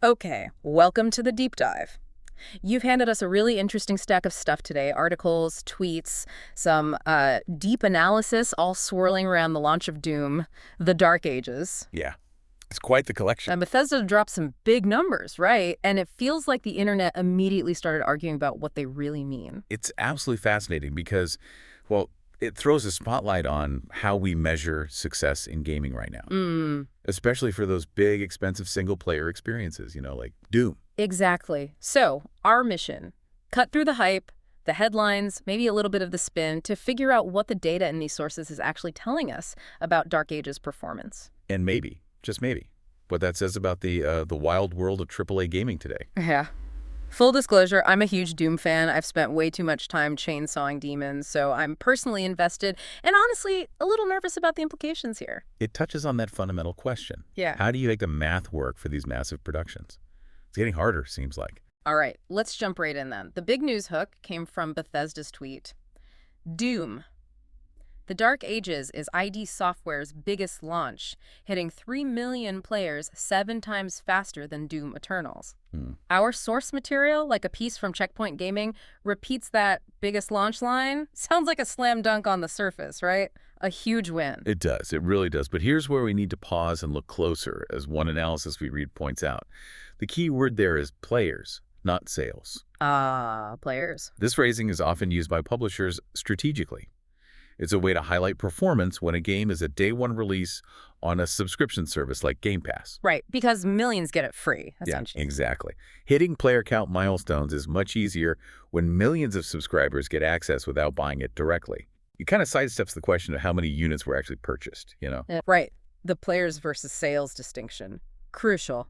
Okay, welcome to the deep dive. You've handed us a really interesting stack of stuff today, articles, tweets, some deep analysis all swirling around the launch of Doom, the Dark Ages. Yeah, it's quite the collection. And Bethesda dropped some big numbers, right? And it feels like the internet immediately started arguing about what they really mean. It's absolutely fascinating because, well, it throws a spotlight on how we measure success in gaming right now, especially for those big, expensive single-player experiences, like Doom. Exactly. So, our mission, cut through the hype, the headlines, maybe a little bit of the spin, to figure out what the data in these sources is actually telling us about Dark Ages performance. And maybe, just maybe, what that says about the wild world of AAA gaming today. Yeah. Full disclosure, I'm a huge Doom fan. I've spent way too much time chainsawing demons, so I'm personally invested and honestly a little nervous about the implications here. It touches on that fundamental question. Yeah. How do you make the math work for these massive productions? It's getting harder, seems like. All right, let's jump right in then. The big news hook came from Bethesda's tweet. Doom. The Dark Ages is ID Software's biggest launch, hitting 3 million players 7 times faster than Doom Eternals. Our source material, like a piece from Checkpoint Gaming, repeats that biggest launch line. Sounds like a slam dunk on the surface, right? A huge win. It does. It really does. But here's where we need to pause and look closer, as one analysis we read points out. The key word there is players, not sales. Players. This phrasing is often used by publishers strategically. It's a way to highlight performance when a game is a day-one release on a subscription service like Game Pass. Right, because millions get it free, essentially. Yeah, exactly. Hitting player count milestones is much easier when millions of subscribers get access without buying it directly. It kind of sidesteps the question of how many units were actually purchased. Right. The players versus sales distinction. Crucial.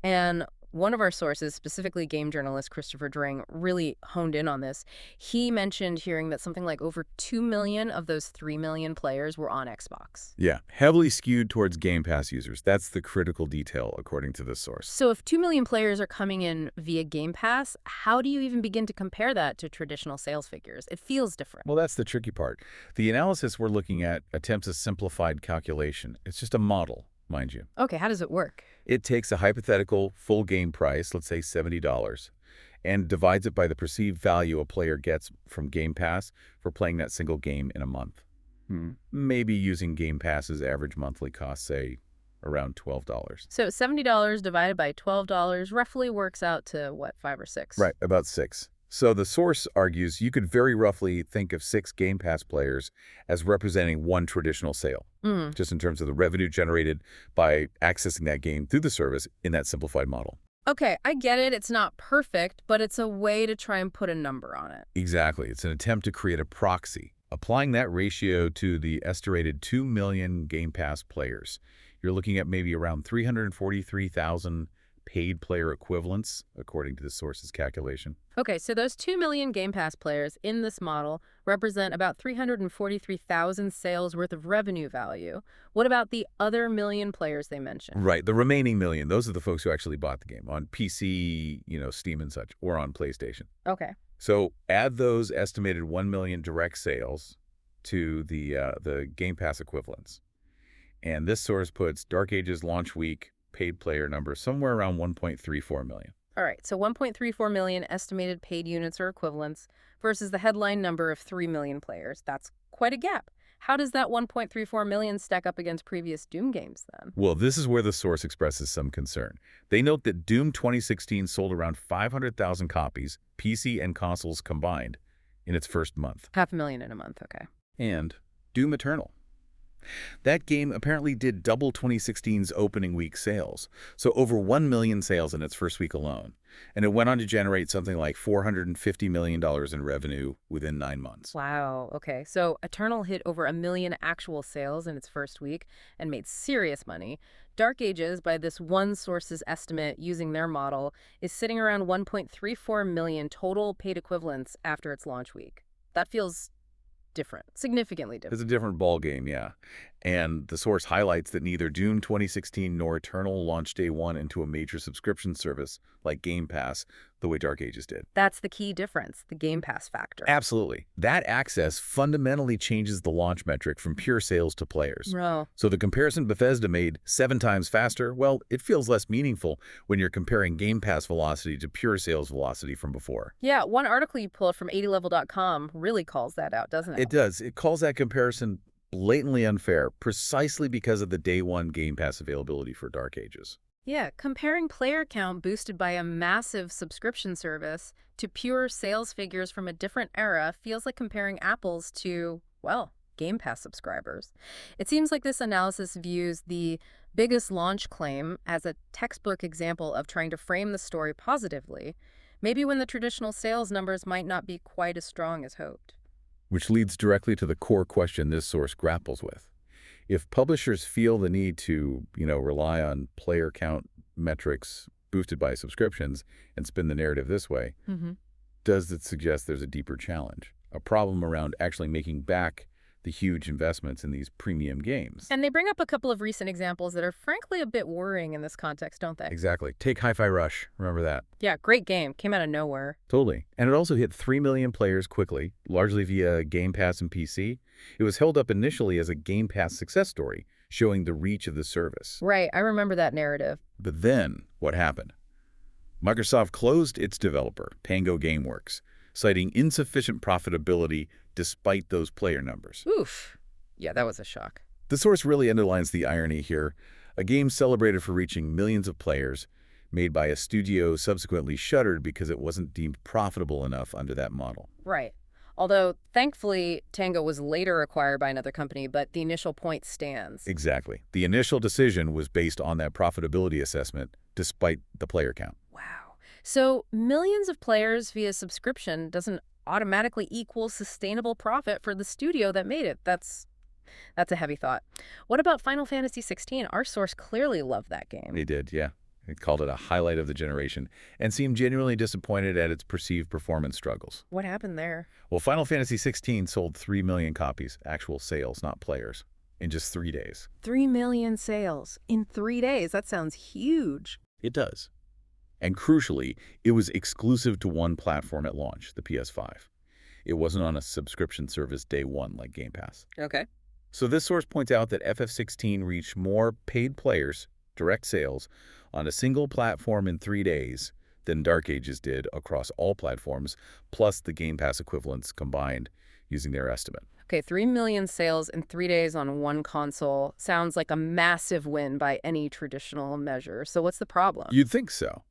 And one of our sources, specifically game journalist Christopher Dring, really honed in on this. He mentioned hearing that something like over 2 million of those 3 million players were on Xbox. Yeah, heavily skewed towards Game Pass users. That's the critical detail, according to this source. So if 2 million players are coming in via Game Pass, how do you even begin to compare that to traditional sales figures? It feels different. Well, that's the tricky part. The analysis we're looking at attempts a simplified calculation. It's just a model, mind you. Okay, how does it work? It takes a hypothetical full game price, let's say $70, and divides it by the perceived value a player gets from Game Pass for playing that single game in a month. Maybe using Game Pass's average monthly cost, say, around $12. So $70 divided by $12 roughly works out to, what, 5 or 6? Right, about 6. So the source argues you could very roughly think of 6 Game Pass players as representing one traditional sale, just in terms of the revenue generated by accessing that game through the service in that simplified model. Okay, I get it. It's not perfect, but it's a way to try and put a number on it. Exactly. It's an attempt to create a proxy. Applying that ratio to the estimated 2 million Game Pass players, you're looking at maybe around 343,000 paid player equivalents, according to the source's calculation. Okay, so those 2 million Game Pass players in this model represent about 343,000 sales worth of revenue value. What about the other million players they mentioned? Right, the remaining million, those are the folks who actually bought the game on PC, Steam and such, or on PlayStation. Okay. So add those estimated 1 million direct sales to the Game Pass equivalents. And this source puts Dark Ages launch week paid player number somewhere around 1.34 million. All right, so 1.34 million estimated paid units or equivalents versus the headline number of 3 million players. That's quite a gap. How does that 1.34 million stack up against previous Doom games then? Well, this is where the source expresses some concern. They note that Doom 2016 sold around 500,000 copies, PC and consoles combined, in its first month. 500,000 in a month, okay. And Doom Eternal. That game apparently did double 2016's opening week sales, so over 1 million sales in its first week alone. And it went on to generate something like $450 million in revenue within 9 months. Wow, okay. So Eternal hit over 1 million actual sales in its first week and made serious money. Dark Ages, by this one source's estimate using their model, is sitting around 1.34 million total paid equivalents after its launch week. That feels different, significantly different. It's a different ball game, yeah. And the source highlights that neither Doom 2016 nor Eternal launched day one into a major subscription service like Game Pass, the way Dark Ages did. That's the key difference, the Game Pass factor. Absolutely. That access fundamentally changes the launch metric from pure sales to players. Bro. So the comparison Bethesda made 7 times faster, well, it feels less meaningful when you're comparing Game Pass velocity to pure sales velocity from before. Yeah, one article you pulled from 80level.com really calls that out, doesn't it? It does. It calls that comparison blatantly unfair, precisely because of the day one Game Pass availability for Dark Ages. Yeah, comparing player count boosted by a massive subscription service to pure sales figures from a different era feels like comparing apples to, well, Game Pass subscribers. It seems like this analysis views the biggest launch claim as a textbook example of trying to frame the story positively, maybe when the traditional sales numbers might not be quite as strong as hoped. Which leads directly to the core question this source grapples with. If publishers feel the need to, rely on player count metrics boosted by subscriptions and spin the narrative this way, does it suggest there's a deeper challenge, a problem around actually making back the huge investments in these premium games? And they bring up a couple of recent examples that are frankly a bit worrying in this context, don't they? Exactly. Take Hi-Fi Rush. Remember that? Yeah, great game. Came out of nowhere. Totally. And it also hit 3 million players quickly, largely via Game Pass and PC. It was held up initially as a Game Pass success story, showing the reach of the service. Right, I remember that narrative. But then, what happened? Microsoft closed its developer, Tango Gameworks, citing insufficient profitability despite those player numbers. Oof. Yeah, that was a shock. The source really underlines the irony here. A game celebrated for reaching millions of players, made by a studio subsequently shuttered because it wasn't deemed profitable enough under that model. Right. Although, thankfully, Tango was later acquired by another company, but the initial point stands. Exactly. The initial decision was based on that profitability assessment, despite the player count. Wow. So, millions of players via subscription doesn't automatically equal sustainable profit for the studio that made it. That's a heavy thought. What about Final Fantasy XVI? Our source clearly loved that game. They did, yeah. It called it a highlight of the generation and seemed genuinely disappointed at its perceived performance struggles. What happened there? Well, Final Fantasy XVI sold 3 million copies, actual sales, not players, in just 3 days. 3 million sales in 3 days. That sounds huge. It does. And crucially, it was exclusive to one platform at launch, the PS5. It wasn't on a subscription service day one like Game Pass. Okay. So this source points out that FF16 reached more paid players, direct sales, on a single platform in 3 days than Dark Ages did across all platforms, plus the Game Pass equivalents combined using their estimate. Okay, 3 million sales in 3 days on one console sounds like a massive win by any traditional measure. So what's the problem? You'd think so.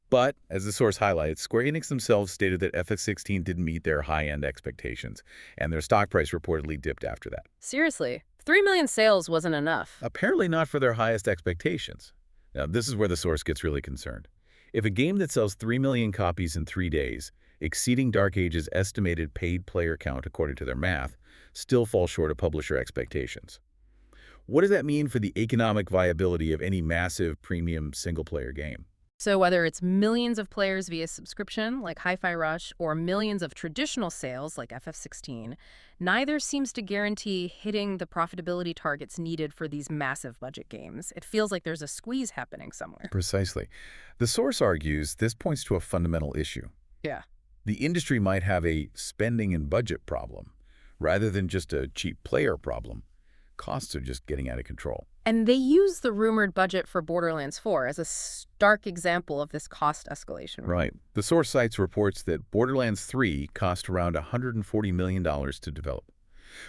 But, as the source highlights, Square Enix themselves stated that FF16 didn't meet their high-end expectations, and their stock price reportedly dipped after that. Seriously, 3 million sales wasn't enough. Apparently not for their highest expectations. Now, this is where the source gets really concerned. If a game that sells 3 million copies in 3 days, exceeding Dark Age's estimated paid player count according to their math, still falls short of publisher expectations. What does that mean for the economic viability of any massive premium single-player game? So whether it's millions of players via subscription, like Hi-Fi Rush, or millions of traditional sales, like FF16, neither seems to guarantee hitting the profitability targets needed for these massive budget games. It feels like there's a squeeze happening somewhere. Precisely. The source argues this points to a fundamental issue. Yeah. The industry might have a spending and budget problem, rather than just a cheap player problem. Costs are just getting out of control. And they use the rumored budget for Borderlands 4 as a stark example of this cost escalation. Right. The source cites reports that Borderlands 3 cost around $140 million to develop,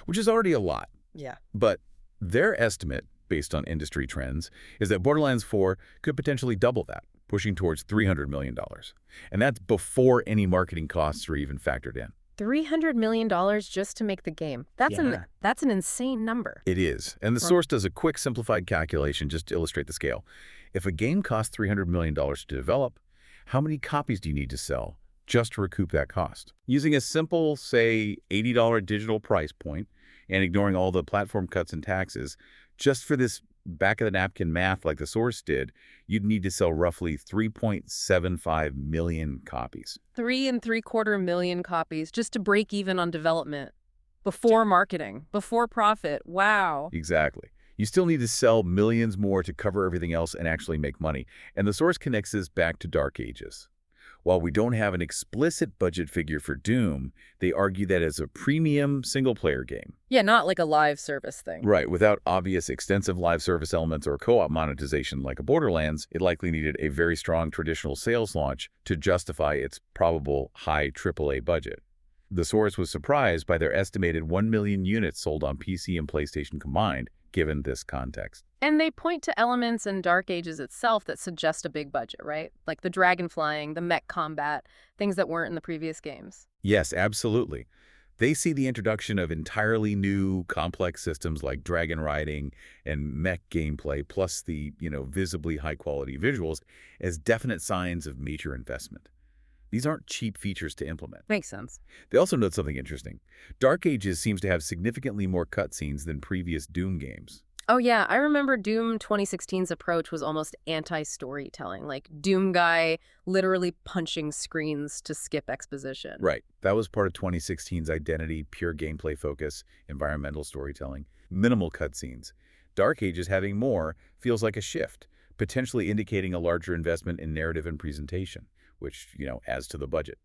which is already a lot. Yeah. But their estimate, based on industry trends, is that Borderlands 4 could potentially double that, pushing towards $300 million. And that's before any marketing costs are even factored in. $300 million just to make the game. That's an insane number. It is. And the source does a quick simplified calculation just to illustrate the scale. If a game costs $300 million to develop, how many copies do you need to sell just to recoup that cost? Using a simple, say, $80 digital price point and ignoring all the platform cuts and taxes, just for this back-of-the-napkin math like the source did, you'd need to sell roughly 3.75 million copies. 3.75 million copies just to break even on development. Before marketing, before profit. Wow. Exactly. You still need to sell millions more to cover everything else and actually make money. And the source connects this back to Dark Ages. While we don't have an explicit budget figure for Doom, they argue that as a premium single-player game. Yeah, not like a live service thing. Right, without obvious extensive live service elements or co-op monetization like a Borderlands, it likely needed a very strong traditional sales launch to justify its probable high AAA budget. The source was surprised by their estimated 1 million units sold on PC and PlayStation combined, given this context. And they point to elements in Dark Ages itself that suggest a big budget, right? Like the dragon flying, the mech combat, things that weren't in the previous games. Yes, absolutely. They see the introduction of entirely new, complex systems like dragon riding and mech gameplay, plus the, visibly high-quality visuals, as definite signs of major investment. These aren't cheap features to implement. Makes sense. They also note something interesting. Dark Ages seems to have significantly more cutscenes than previous Doom games. Oh yeah, I remember Doom 2016's approach was almost anti-storytelling, like Doom guy literally punching screens to skip exposition. Right. That was part of 2016's identity, pure gameplay focus, environmental storytelling, minimal cutscenes. Dark Ages having more feels like a shift, potentially indicating a larger investment in narrative and presentation, which, adds to the budget.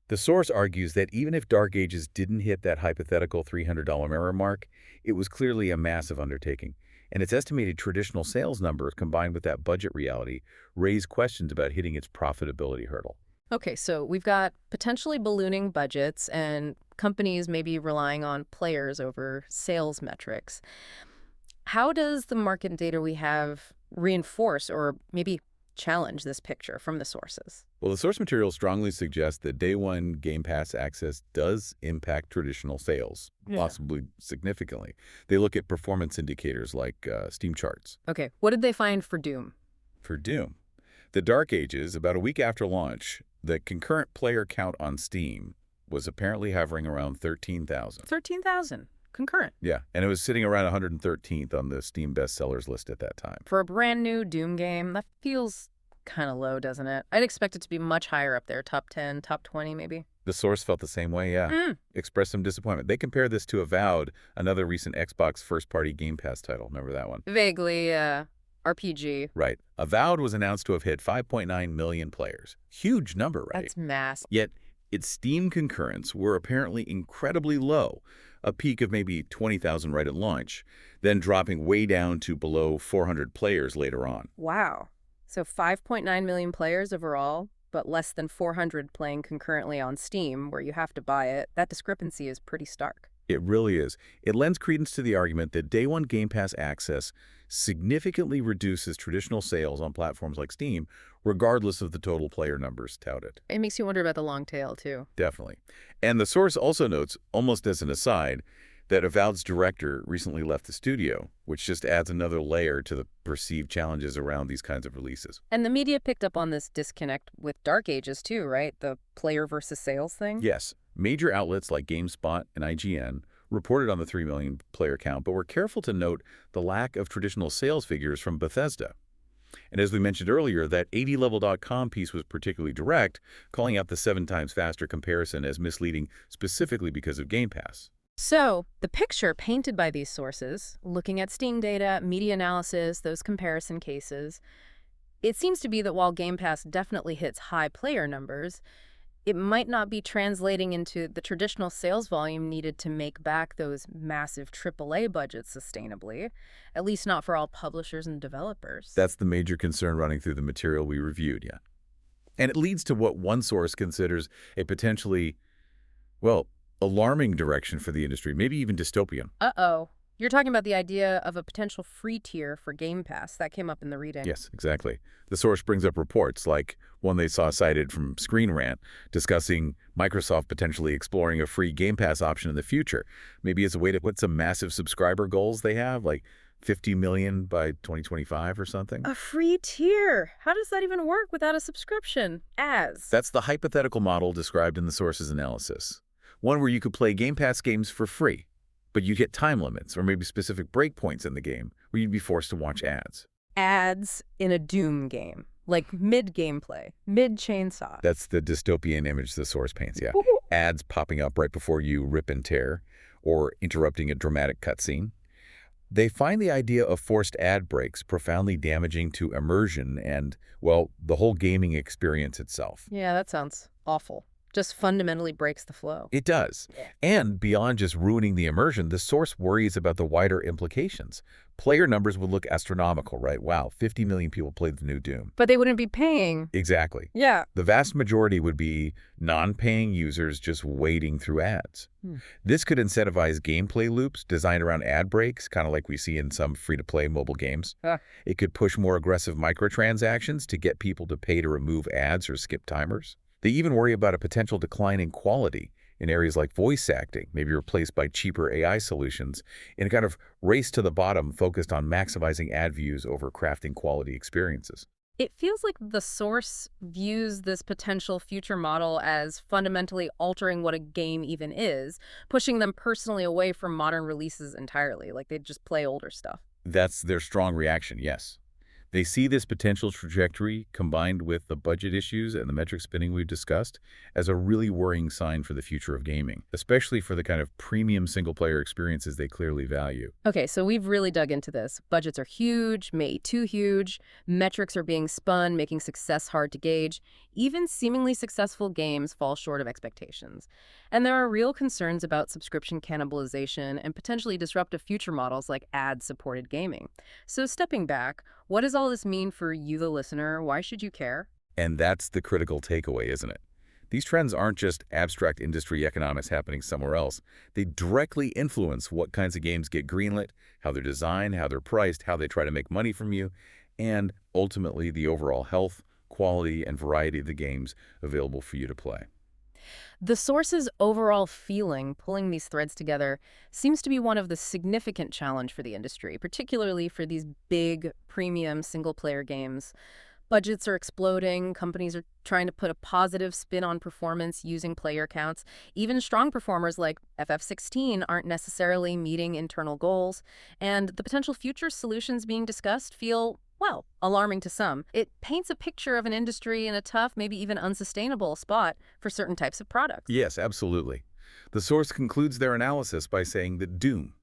The source argues that even if Dark Ages didn't hit that hypothetical $300 mirror mark, it was clearly a massive undertaking, and its estimated traditional sales numbers combined with that budget reality raise questions about hitting its profitability hurdle. Okay, so we've got potentially ballooning budgets and companies maybe relying on players over sales metrics. How does the market data we have reinforce or maybe challenge this picture from the sources? Well, the source material strongly suggests that day one Game Pass access does impact traditional sales, possibly significantly. They look at performance indicators like Steam charts. Okay, what did they find for Doom? For Doom, the Dark Ages, about a week after launch, the concurrent player count on Steam was apparently hovering around 13,000. 13,000. Concurrent. Yeah, and it was sitting around 113th on the Steam bestsellers list at that time. For a brand new Doom game, that feels kind of low, doesn't it? I'd expect it to be much higher up there, top 10, top 20 maybe. The source felt the same way, yeah. Expressed some disappointment. They compared this to Avowed, another recent Xbox first-party Game Pass title. Remember that one? Vaguely, RPG. Right. Avowed was announced to have hit 5.9 million players. Huge number, right? That's massive. Yet, its Steam concurrents were apparently incredibly low, a peak of maybe 20,000 right at launch, then dropping way down to below 400 players later on. Wow. So 5.9 million players overall, but less than 400 playing concurrently on Steam, where you have to buy it. That discrepancy is pretty stark. It really is. It lends credence to the argument that day one Game Pass access significantly reduces traditional sales on platforms like Steam, regardless of the total player numbers touted. It makes you wonder about the long tail, too. Definitely. And the source also notes, almost as an aside, that Avowed's director recently left the studio, which just adds another layer to the perceived challenges around these kinds of releases. And the media picked up on this disconnect with Dark Ages, too, right? The player versus sales thing? Yes. Major outlets like GameSpot and IGN reported on the 3 million player count, but were careful to note the lack of traditional sales figures from Bethesda. And as we mentioned earlier, that 80level.com piece was particularly direct, calling out the 7 times faster comparison as misleading specifically because of Game Pass. So, the picture painted by these sources, looking at Steam data, media analysis, those comparison cases, it seems to be that while Game Pass definitely hits high player numbers, it might not be translating into the traditional sales volume needed to make back those massive AAA budgets sustainably, at least not for all publishers and developers. That's the major concern running through the material we reviewed, yeah. And it leads to what one source considers a potentially, alarming direction for the industry, maybe even dystopian. Uh-oh. You're talking about the idea of a potential free tier for Game Pass. That came up in the reading. Yes, exactly. The source brings up reports like one they saw cited from Screen Rant discussing Microsoft potentially exploring a free Game Pass option in the future. Maybe as a way to put some massive subscriber goals they have, like 50 million by 2025 or something. A free tier? How does that even work without a subscription? That's the hypothetical model described in the source's analysis. One where you could play Game Pass games for free, but you hit time limits or maybe specific breakpoints in the game where you'd be forced to watch ads. Ads in a Doom game, like mid-gameplay, mid-chainsaw. That's the dystopian image the source paints, yeah. Ads popping up right before you rip and tear, or interrupting a dramatic cutscene. They find the idea of forced ad breaks profoundly damaging to immersion and, well, the whole gaming experience itself. Yeah, that sounds awful. Just fundamentally breaks the flow. It does. Yeah. And beyond just ruining the immersion, the source worries about the wider implications. Player numbers would look astronomical, right? Wow, 50 million people played the new Doom. But they wouldn't be paying. Exactly. Yeah. The vast majority would be non-paying users just wading through ads. This could incentivize gameplay loops designed around ad breaks, kind of like we see in some free-to-play mobile games. It could push more aggressive microtransactions to get people to pay to remove ads or skip timers. They even worry about a potential decline in quality in areas like voice acting, maybe replaced by cheaper AI solutions, in a kind of race to the bottom focused on maximizing ad views over crafting quality experiences. It feels like the source views this potential future model as fundamentally altering what a game even is, pushing them personally away from modern releases entirely, like they'd just play older stuff. That's their strong reaction, yes. They see this potential trajectory, combined with the budget issues and the metric spinning we've discussed, as a really worrying sign for the future of gaming, especially for the kind of premium single-player experiences they clearly value. Okay, so we've really dug into this. Budgets are huge, maybe too huge. Metrics are being spun, making success hard to gauge. Even seemingly successful games fall short of expectations. And there are real concerns about subscription cannibalization and potentially disruptive future models like ad-supported gaming. So stepping back, what does all this mean for you, the listener? Why should you care? And that's the critical takeaway, isn't it? These trends aren't just abstract industry economics happening somewhere else. They directly influence what kinds of games get greenlit, how they're designed, how they're priced, how they try to make money from you, and ultimately the overall health, quality, and variety of the games available for you to play. The source's overall feeling, pulling these threads together, seems to be one of the significant challenge for the industry, particularly for these big, premium, single-player games. Budgets are exploding, companies are trying to put a positive spin on performance using player counts. Even strong performers like FF16 aren't necessarily meeting internal goals, and the potential future solutions being discussed feel, well, alarming to some. It paints a picture of an industry in a tough, maybe even unsustainable spot for certain types of products. Yes, absolutely. The source concludes their analysis by saying that Doom,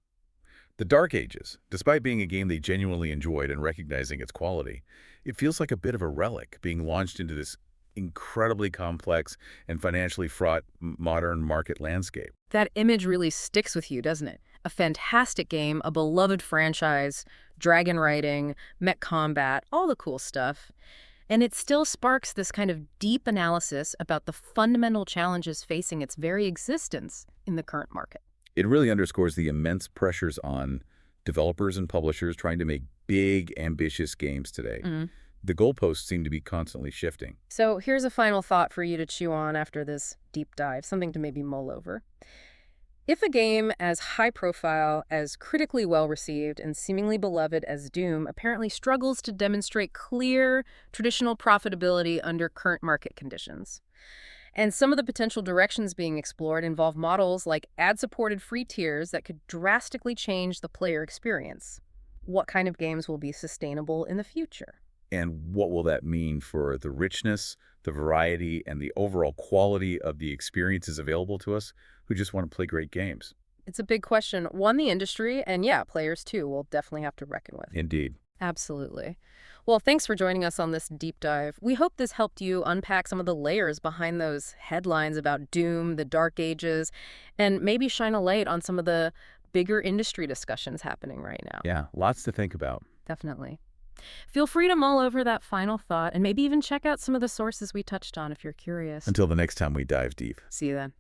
the Dark Ages, despite being a game they genuinely enjoyed and recognizing its quality, it feels like a bit of a relic being launched into this incredibly complex and financially fraught modern market landscape. That image really sticks with you, doesn't it? A fantastic game, a beloved franchise, dragon riding, mech combat, all the cool stuff. And it still sparks this kind of deep analysis about the fundamental challenges facing its very existence in the current market. It really underscores the immense pressures on developers and publishers trying to make big, ambitious games today. The goalposts seem to be constantly shifting. So here's a final thought for you to chew on after this deep dive, something to maybe mull over. If a game as high-profile, as critically well-received, and seemingly beloved as Doom apparently struggles to demonstrate clear, traditional profitability under current market conditions, and some of the potential directions being explored involve models like ad-supported free tiers that could drastically change the player experience, what kind of games will be sustainable in the future? And what will that mean for the richness, the variety, and the overall quality of the experiences available to us who just want to play great games? It's a big question, one the industry, and yeah, players too, will definitely have to reckon with. Indeed. Absolutely. Well, thanks for joining us on this deep dive. We hope this helped you unpack some of the layers behind those headlines about Doom, the Dark Ages, and maybe shine a light on some of the bigger industry discussions happening right now. Yeah, lots to think about. Definitely. Feel free to mull over that final thought and maybe even check out some of the sources we touched on if you're curious. Until the next time we dive deep. See you then.